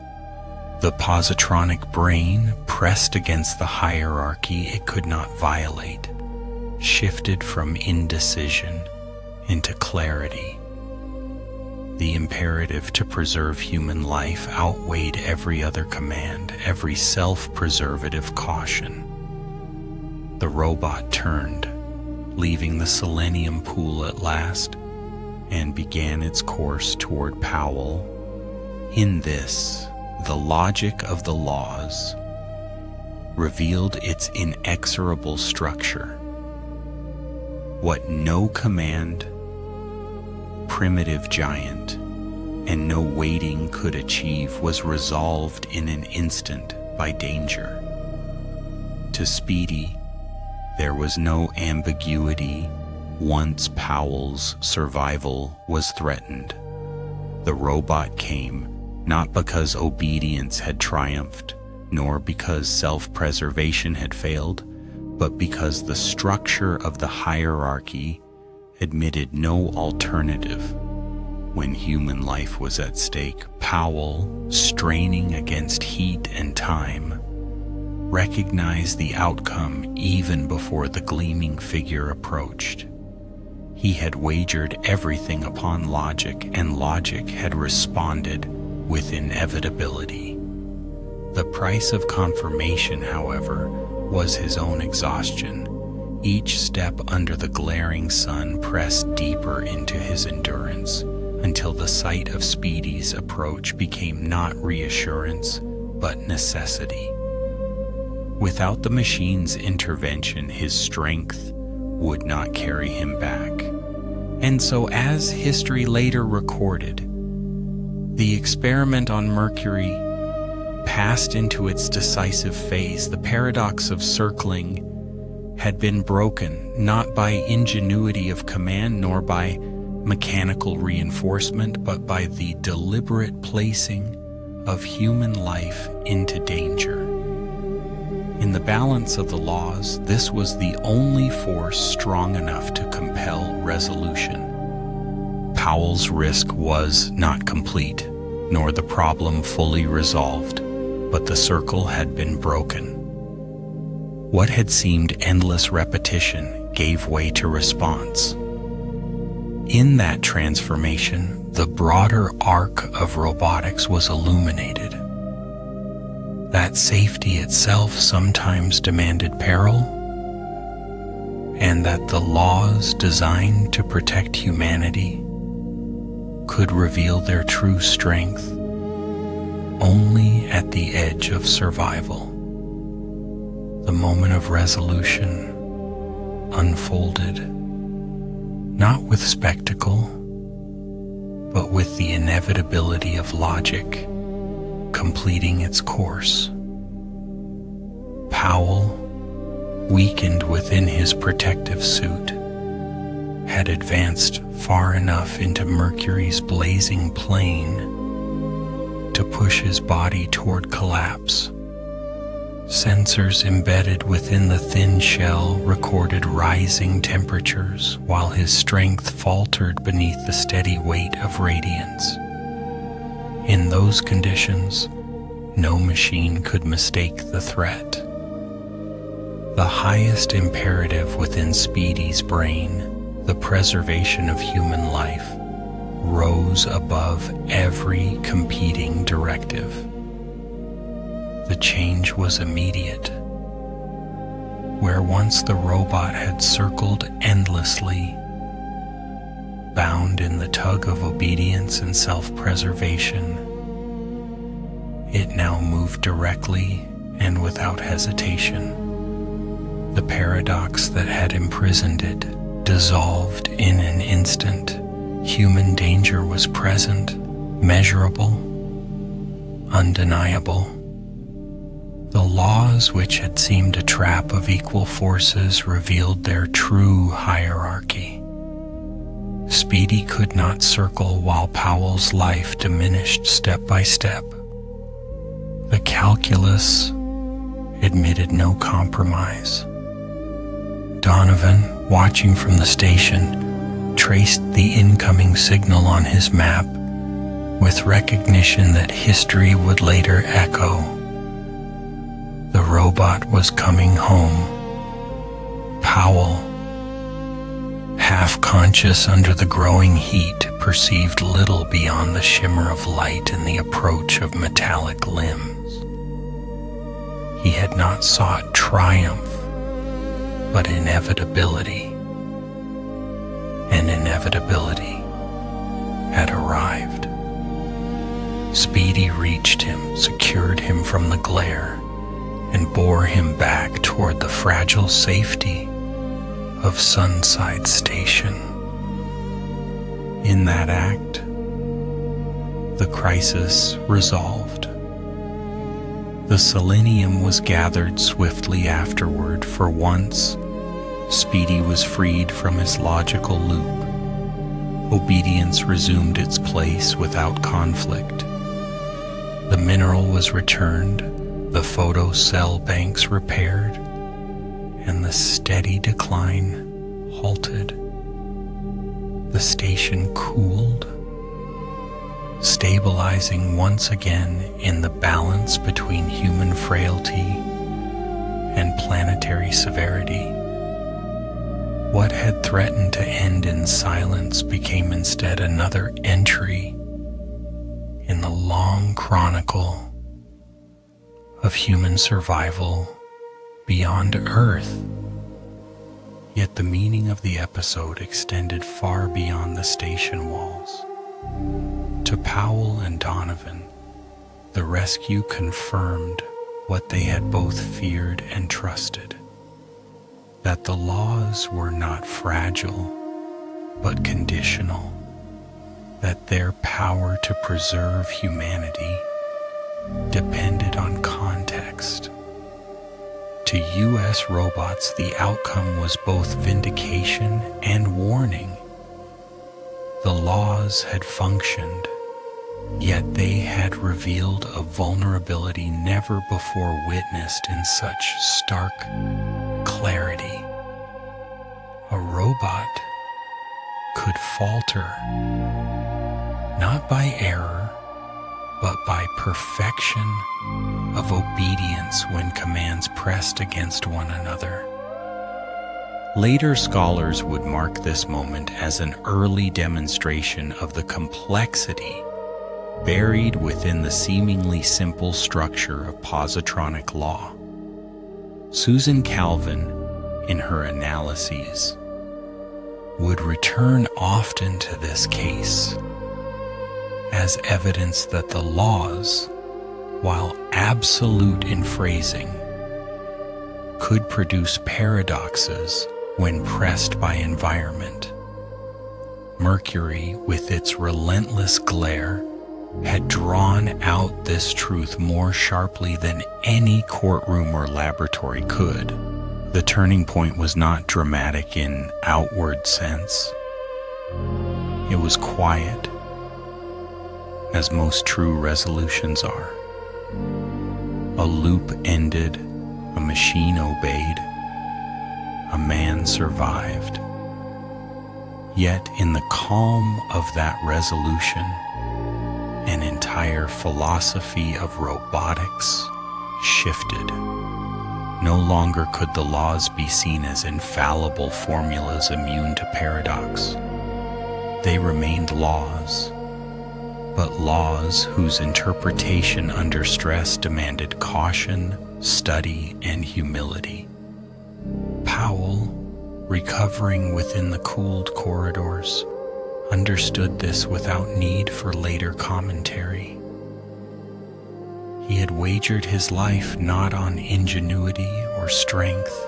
The positronic brain, pressed against the hierarchy it could not violate, shifted from indecision into clarity. The imperative to preserve human life outweighed every other command, every self-preservative caution. The robot turned, leaving the Selenium pool at last, and began its course toward Powell. In this, the logic of the laws revealed its inexorable structure. What no command, primitive giant, and no waiting could achieve was resolved in an instant by danger. To Speedy, there was no ambiguity once Powell's survival was threatened. The robot came not because obedience had triumphed, nor because self-preservation had failed, but because the structure of the hierarchy admitted no alternative. When human life was at stake, Powell, straining against heat and time, recognized the outcome even before the gleaming figure approached. He had wagered everything upon logic, and logic had responded with inevitability. The price of confirmation, however, was his own exhaustion. Each step under the glaring sun pressed deeper into his endurance, until the sight of Speedy's approach became not reassurance, but necessity. Without the machine's intervention, his strength would not carry him back. And so, as history later recorded, the experiment on Mercury passed into its decisive phase. The paradox of circling had been broken, not by ingenuity of command nor by mechanical reinforcement, but by the deliberate placing of human life into danger. In the balance of the laws, this was the only force strong enough to compel resolution. Powell's risk was not complete, nor the problem fully resolved, but the circle had been broken. What had seemed endless repetition gave way to response. In that transformation, the broader arc of robotics was illuminated. That safety itself sometimes demanded peril, and that the laws designed to protect humanity could reveal their true strength only at the edge of survival. The moment of resolution unfolded, not with spectacle, but with the inevitability of logic completing its course. Powell, weakened within his protective suit, had advanced far enough into Mercury's blazing plane to push his body toward collapse. Sensors embedded within the thin shell recorded rising temperatures, while his strength faltered beneath the steady weight of radiance. In those conditions, no machine could mistake the threat. The highest imperative within Speedy's brain, the preservation of human life, rose above every competing directive. The change was immediate. Where once the robot had circled endlessly, bound in the tug of obedience and self-preservation, it now moved directly and without hesitation. The paradox that had imprisoned it dissolved in an instant. Human danger was present, measurable, undeniable. The laws which had seemed a trap of equal forces revealed their true hierarchy. Speedy could not circle while Powell's life diminished step by step. The calculus admitted no compromise. Donovan, watching from the station, traced the incoming signal on his map with recognition that history would later echo. The robot was coming home. Powell, half conscious under the growing heat, perceived little beyond the shimmer of light and the approach of metallic limbs. He had not sought triumph, but inevitability. And inevitability had arrived. Speedy reached him, secured him from the glare, and bore him back toward the fragile safety of Sunside Station. In that act, the crisis resolved. The Selenium was gathered swiftly afterward. For once, Speedy was freed from his logical loop. Obedience resumed its place without conflict. The mineral was returned, the photocell banks repaired, and the steady decline halted. The station cooled, stabilizing once again in the balance between human frailty and planetary severity. What had threatened to end in silence became instead another entry in the long chronicle of human survival beyond Earth. Yet the meaning of the episode extended far beyond the station walls. To Powell and Donovan, the rescue confirmed what they had both feared and trusted, that the laws were not fragile, but conditional, that their power to preserve humanity depended on context. To U.S. robots, the outcome was both vindication and warning. The laws had functioned, yet they had revealed a vulnerability never before witnessed in such stark clarity. A robot could falter, not by error, but by perfection of obedience when commands pressed against one another. Later scholars would mark this moment as an early demonstration of the complexity buried within the seemingly simple structure of positronic law. Susan Calvin, in her analyses, would return often to this case as evidence that the laws, while absolute in phrasing, could produce paradoxes when pressed by environment. Mercury, with its relentless glare, had drawn out this truth more sharply than any courtroom or laboratory could. The turning point was not dramatic in outward sense. It was quiet, as most true resolutions are. A loop ended, a machine obeyed, a man survived. Yet in the calm of that resolution, an entire philosophy of robotics shifted. No longer could the laws be seen as infallible formulas immune to paradox. They remained laws, but laws whose interpretation under stress demanded caution, study, and humility. Powell, recovering within the cooled corridors, understood this without need for later commentary. He had wagered his life not on ingenuity or strength,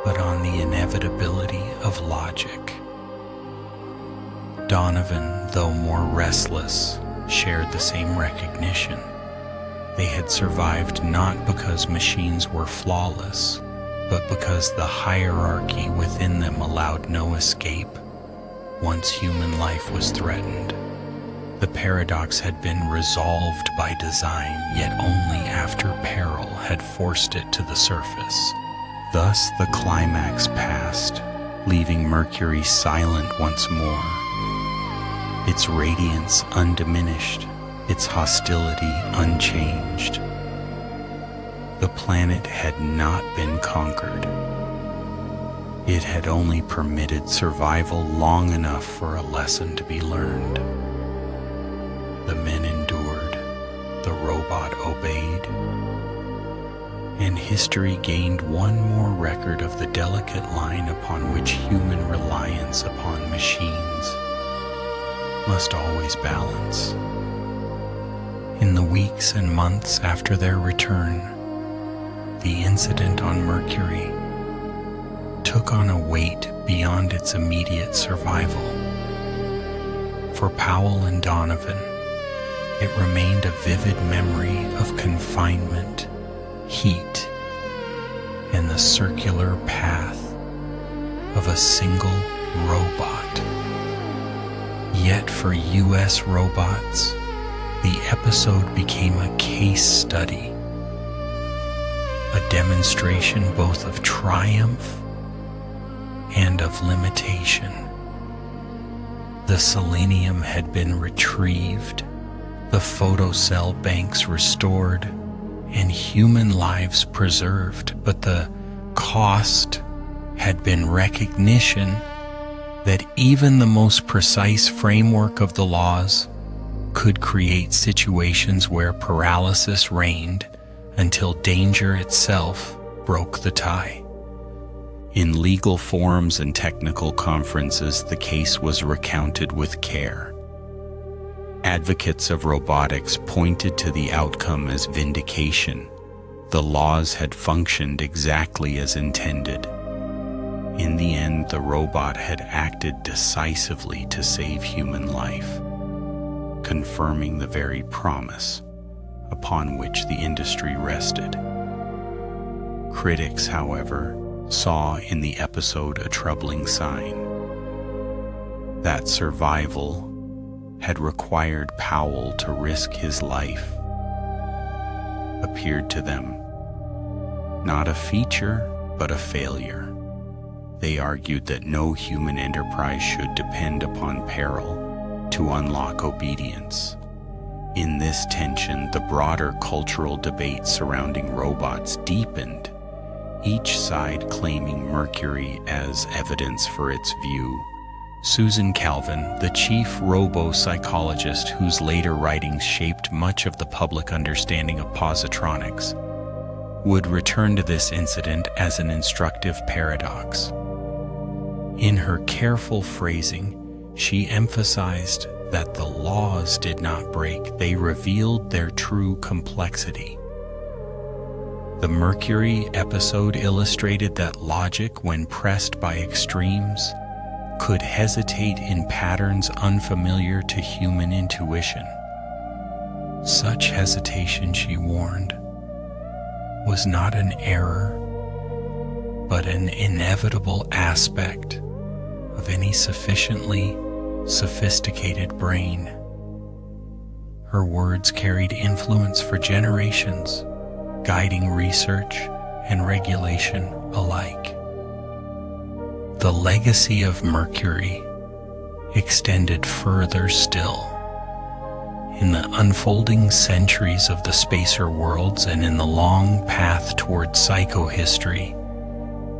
but on the inevitability of logic. Donovan, though more restless, shared the same recognition. They had survived not because machines were flawless, but because the hierarchy within them allowed no escape once human life was threatened. The paradox had been resolved by design, yet only after peril had forced it to the surface. Thus the climax passed, leaving Mercury silent once more. its radiance undiminished, its hostility unchanged. The planet had not been conquered. It had only permitted survival long enough for a lesson to be learned. The men endured, the robot obeyed, and history gained one more record of the delicate line upon which human reliance upon machines must always balance. In the weeks and months after their return, the incident on Mercury took on a weight beyond its immediate survival. For Powell and Donovan, it remained a vivid memory of confinement, heat, and the circular path of a single robot. Yet for U.S. robots, the episode became a case study, a demonstration both of triumph and of limitation. The Selenium had been retrieved, the photocell banks restored, and human lives preserved, but the cost had been recognition that even the most precise framework of the laws could create situations where paralysis reigned until danger itself broke the tie. In legal forums and technical conferences, the case was recounted with care. Advocates of robotics pointed to the outcome as vindication. The laws had functioned exactly as intended. In the end, the robot had acted decisively to save human life, confirming the very promise upon which the industry rested. Critics, however, saw in the episode a troubling sign. That survival had required Powell to risk his life appeared to them not a feature, but a failure. They argued that no human enterprise should depend upon peril to unlock obedience. In this tension, the broader cultural debate surrounding robots deepened, each side claiming Mercury as evidence for its view. Susan Calvin, the chief robo-psychologist whose later writings shaped much of the public understanding of positronics, would return to this incident as an instructive paradox. In her careful phrasing, she emphasized that the laws did not break, they revealed their true complexity. The Mercury episode illustrated that logic, when pressed by extremes, could hesitate in patterns unfamiliar to human intuition. Such hesitation, she warned, was not an error, but an inevitable aspect of any sufficiently sophisticated brain. Her words carried influence for generations, guiding research and regulation alike. The legacy of Mercury extended further still. In the unfolding centuries of the spacer worlds and in the long path toward psychohistory,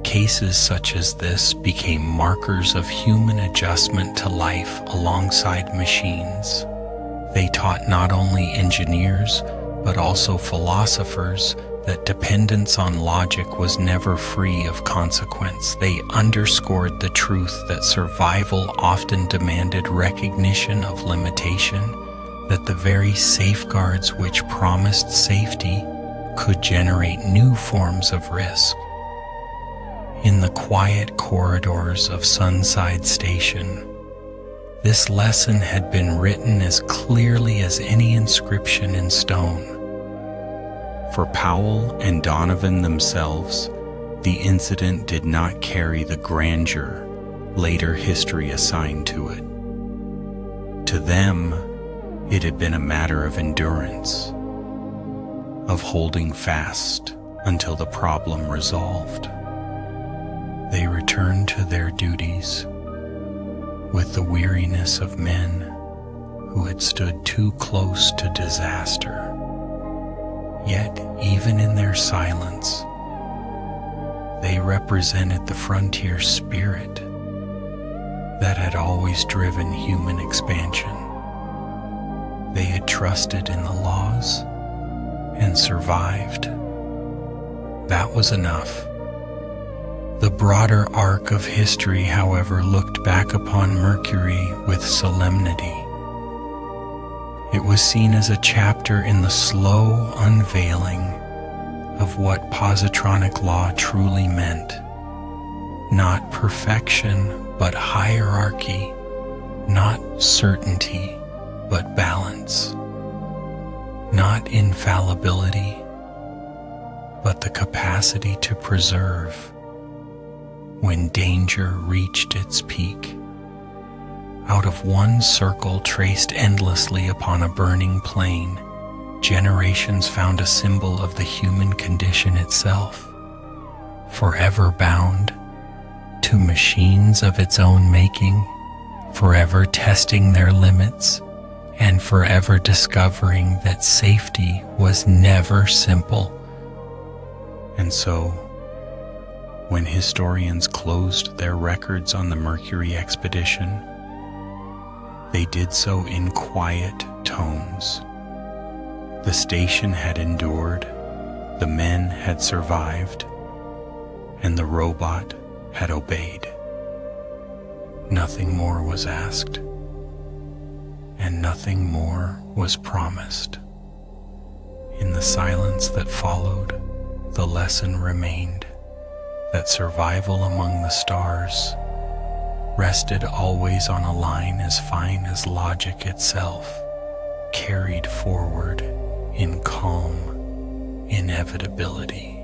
cases such as this became markers of human adjustment to life alongside machines. They taught not only engineers, but also philosophers that dependence on logic was never free of consequence. They underscored the truth that survival often demanded recognition of limitation, that the very safeguards which promised safety could generate new forms of risk. In the quiet corridors of Sunside Station, this lesson had been written as clearly as any inscription in stone. For Powell and Donovan themselves, the incident did not carry the grandeur later history assigned to it. To them, it had been a matter of endurance, of holding fast until the problem resolved. They returned to their duties with the weariness of men who had stood too close to disaster. Yet, even in their silence, they represented the frontier spirit that had always driven human expansion. They had trusted in the laws and survived. That was enough. The broader arc of history, however, looked back upon Mercury with solemnity. It was seen as a chapter in the slow unveiling of what positronic law truly meant. Not perfection, but hierarchy. Not certainty, but balance. Not infallibility, but the capacity to preserve when danger reached its peak. Out of one circle traced endlessly upon a burning plain, generations found a symbol of the human condition itself, forever bound to machines of its own making, forever testing their limits, and forever discovering that safety was never simple. And so, when historians closed their records on the Mercury expedition, they did so in quiet tones. The station had endured, the men had survived, and the robot had obeyed. Nothing more was asked, and nothing more was promised. In the silence that followed, the lesson remained that survival among the stars rested always on a line as fine as logic itself, carried forward in calm inevitability.